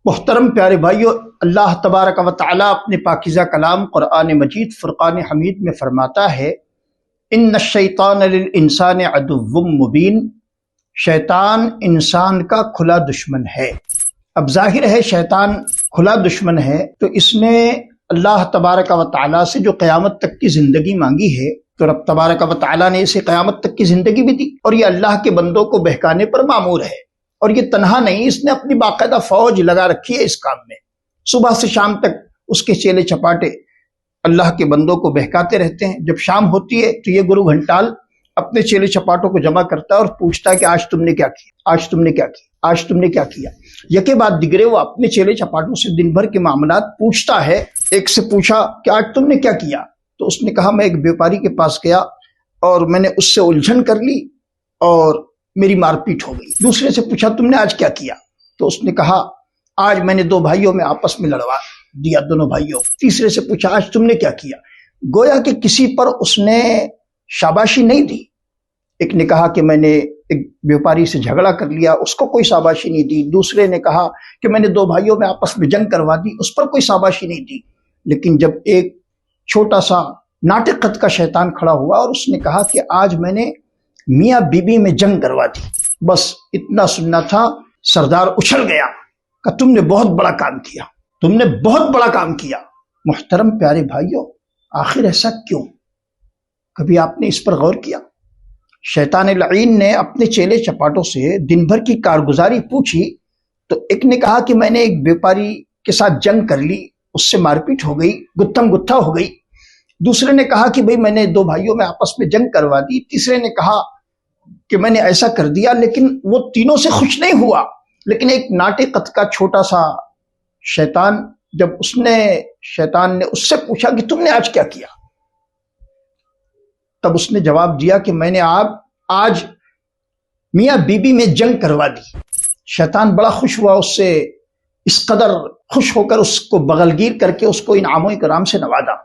محترم پیارے بھائیو، اللہ تبارک و تعالیٰ اپنے پاکیزہ کلام قرآن مجید فرقان حمید میں فرماتا ہے ان الشیطان للانسان عدو مبین، شیطان انسان کا کھلا دشمن ہے۔ اب ظاہر ہے شیطان کھلا دشمن ہے تو اس نے اللہ تبارک و تعالیٰ سے جو قیامت تک کی زندگی مانگی ہے تو رب تبارک و تعالیٰ نے اسے قیامت تک کی زندگی بھی دی، اور یہ اللہ کے بندوں کو بہکانے پر مامور ہے۔ اور یہ تنہا نہیں، اس نے اپنی باقاعدہ فوج لگا رکھی ہے اس کام میں۔ صبح سے شام تک اس کے چیلے چپاٹے اللہ کے بندوں کو بہکاتے رہتے ہیں۔ جب شام ہوتی ہے تو یہ گرو گھنٹال اپنے چیلے چپاٹوں کو جمع کرتا ہے اور پوچھتا ہے کہ آج تم نے کیا کیا، آج تم نے کیا کیا، آج تم نے کیا کیا۔ یکے بعد دیگرے وہ اپنے چیلے چپاٹوں سے دن بھر کے معاملات پوچھتا ہے۔ ایک سے پوچھا کہ آج تم نے کیا کیا، تو اس نے کہا میں ایک بیوپاری کے پاس گیا اور میں نے اس سے الجھن کر لی اور میری مار پیٹ ہو گئی۔ دوسرے سے پوچھا تم نے آج کیا کیا، تو اس نے کہا آج میں نے دو بھائیوں میں آپس میں لڑوا دیا، دونوں بھائیوں۔ تیسرے سے پوچھا آج تم نے کیا کیا۔ گویا کہ کسی پر اس نے شاباشی نہیں دی۔ ایک نے کہا کہ میں نے ایک بیوپاری سے جھگڑا کر لیا، اس کو کوئی شاباشی نہیں دی۔ دوسرے نے کہا کہ میں نے دو بھائیوں میں آپس میں جنگ کروا دی، اس پر کوئی شاباشی نہیں دی۔ لیکن جب ایک چھوٹا سا ناٹق قد کا شیطان کھڑا ہوا اور اس نے کہا کہ آج میں نے میاں بیوی میں جنگ کروا دی، بس اتنا سننا تھا، سردار اچھل گیا کہ تم نے بہت بڑا کام کیا، تم نے بہت بڑا کام کیا۔ محترم پیارے بھائیوں، آخر ایسا کیوں؟ کبھی آپ نے اس پر غور کیا؟ شیطان لعین نے اپنے چیلے چپاٹوں سے دن بھر کی کارگزاری پوچھی تو ایک نے کہا کہ میں نے ایک بیوپاری کے ساتھ جنگ کر لی، اس سے مار پیٹ ہو گئی، گتھم گتھا ہو گئی۔ دوسرے نے کہا کہ بھئی میں نے دو بھائیوں میں آپس میں جنگ کروا دی۔ تیسرے نے کہا کہ میں نے ایسا کر دیا، لیکن وہ تینوں سے خوش نہیں ہوا۔ لیکن ایک ناٹق قد کا چھوٹا سا شیطان، جب شیطان نے اس سے پوچھا کہ تم نے آج کیا کیا، تب اس نے جواب دیا کہ میں نے آج میاں بیوی میں جنگ کروا دی۔ شیطان بڑا خوش ہوا، اس سے اس قدر خوش ہو کر اس کو بغلگیر کر کے اس کو انعام و اکرام سے نوازا۔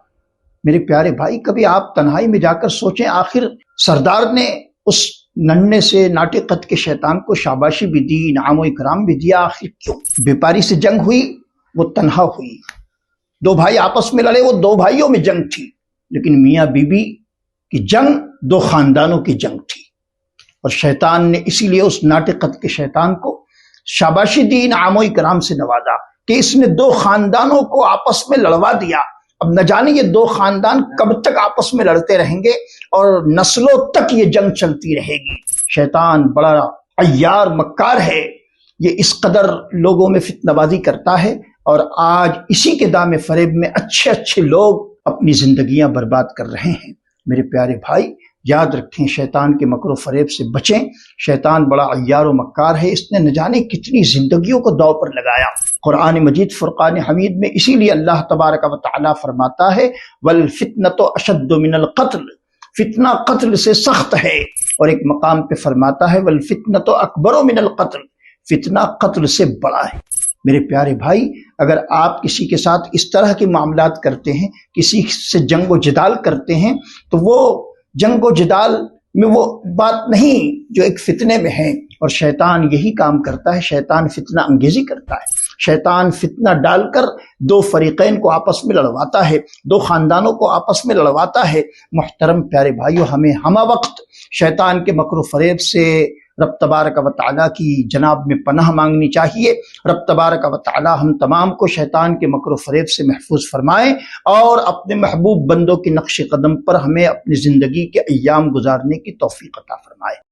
میرے پیارے بھائی، کبھی آپ تنہائی میں جا کر سوچیں، آخر سردار نے اس ننھے سے ناٹق قد کے شیطان کو شاباشی بھی دی، انعام و اکرام بھی دیا، آخر کیوں؟ بیوپاری سے جنگ ہوئی، وہ تنہا ہوئی۔ دو بھائی آپس میں لڑے، وہ دو بھائیوں میں جنگ تھی۔ لیکن میاں بیوی کی جنگ دو خاندانوں کی جنگ تھی، اور شیطان نے اسی لیے اس ناٹق قد کے شیطان کو شاباشی دی، انعام و اکرام سے نوازا کہ اس نے دو خاندانوں کو آپس میں لڑوا دیا۔ اب نہ جانے یہ دو خاندان کب تک آپس میں لڑتے رہیں گے اور نسلوں تک یہ جنگ چلتی رہے گی۔ شیطان بڑا عیار مکار ہے، یہ اس قدر لوگوں میں فتنہ بازی کرتا ہے، اور آج اسی کے دام فریب میں اچھے اچھے لوگ اپنی زندگیاں برباد کر رہے ہیں۔ میرے پیارے بھائی، یاد رکھیں، شیطان کے مکر و فریب سے بچیں۔ شیطان بڑا عیار و مکار ہے، اس نے نہ جانے کتنی زندگیوں کو داؤ پر لگایا۔ قرآن مجید فرقان حمید میں اسی لیے اللہ تبارک و تعالیٰ فرماتا ہے وَالْفِتْنَةُ أَشَدُّ مِنَ الْقَتْلِ، فتنہ قتل سے سخت ہے۔ اور ایک مقام پہ فرماتا ہے وَالْفِتْنَةُ أَكْبَرُ مِنَ الْقَتْلِ، فتنہ قتل سے بڑا ہے۔ میرے پیارے بھائی، اگر آپ کسی کے ساتھ اس طرح کے معاملات کرتے ہیں، کسی سے جنگ و جدال کرتے ہیں، تو وہ جنگ و جدال میں وہ بات نہیں جو ایک فتنے میں ہے۔ اور شیطان یہی کام کرتا ہے، شیطان فتنہ انگیزی کرتا ہے، شیطان فتنہ ڈال کر دو فریقین کو آپس میں لڑواتا ہے، دو خاندانوں کو آپس میں لڑواتا ہے۔ محترم پیارے بھائیو، ہمیں ہمہ وقت شیطان کے مکر و فریب سے رب تبارک و تعالیٰ کی جناب میں پناہ مانگنی چاہیے۔ رب تبارک و تعالیٰ ہم تمام کو شیطان کے مکر و فریب سے محفوظ فرمائے اور اپنے محبوب بندوں کے نقش قدم پر ہمیں اپنی زندگی کے ایام گزارنے کی توفیق عطا فرمائے۔